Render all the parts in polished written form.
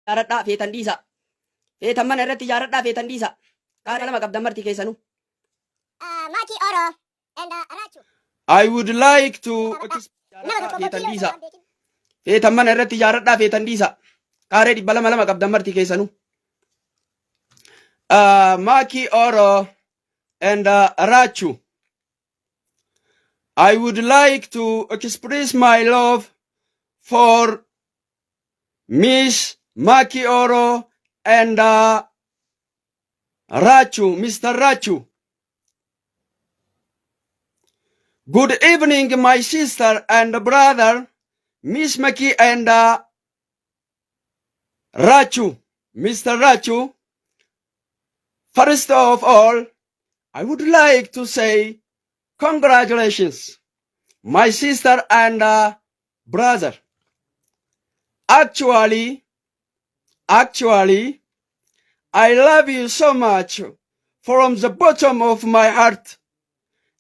Jaaradhaa feetan dhiisa. Feetan mana irratti jaaradhaa feetan dhiisa. Qaara lama qabdan marti keessanuu. Maki Oro and Rachu. I would like to feetan dhiisa. Feetan mana irratti jaaradhaa feetan dhiisa. Qaaree 200 qabdan marti keessanuu. Maki Oro and Rachu. I would like to express my love for Miss Maki Oro and Rachu, Mr. Rachu. Good evening, my sister and brother, Miss Maki and Rachu, Mr. Rachu. First of all, I would like to say congratulations, my sister and brother. Actually, I love you so much from the bottom of my heart,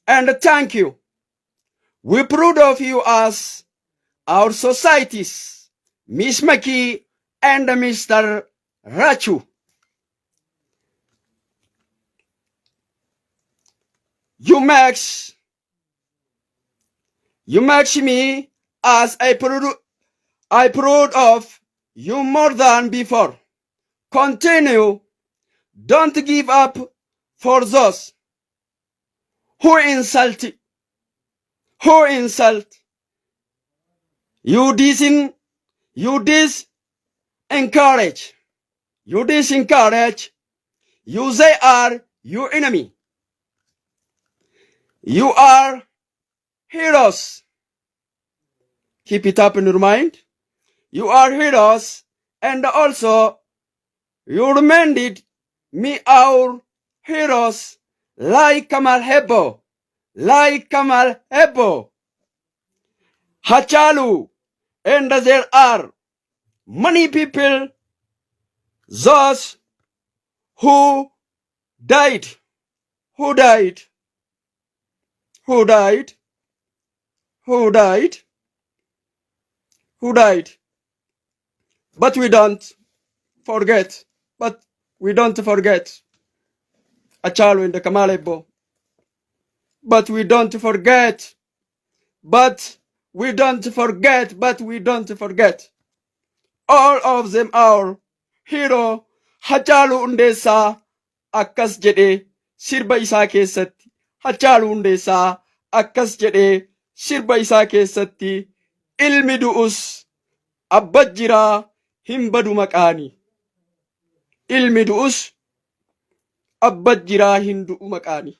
and thank you. We're proud of you as our societies, Miss Maki and Mr. Rachu. You makes me as I proud of you more than before. Continue. Don't give up for those who insult. You disencourage. You they are your enemy. You are heroes. Keep it up in your mind. You are heroes, and also you reminded me our heroes like Kamal Hebo, Hachalu, and there are many people, those who died. But we don't forget. Achalo and the Kamalebo. But we don't forget. All of them are hero. Hachalu undesa akkas jedhe sirba isaa keessatti. Hachalu undesa akkas jedhe sirba isaa keessatti. Ilmi du'us abbat jiraa hin badu maqaani. Ilmi du'us abbat jiraa hin du'u maqaani.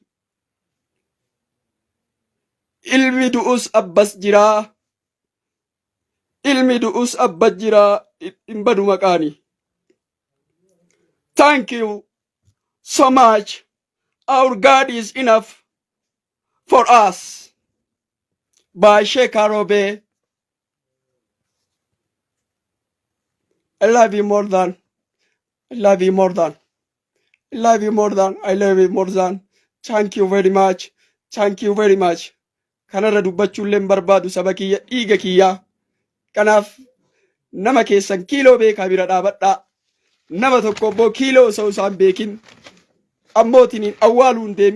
Ilmi du'us abbat jiraa hin badu maqaani. Thank you so much. Our God is enough for us. By sheekaa roobee. I love you more than. Thank you very much. Kanarra dubbachuullee barbaadu saba kiyya dhiiga kiyyaa. Kanaaf nama keessan kiiloo beekaa bira dhaabadhaa. Nama tokko obbo kiiloo osoo isaan beekin ammootiin awwaaluun deemi.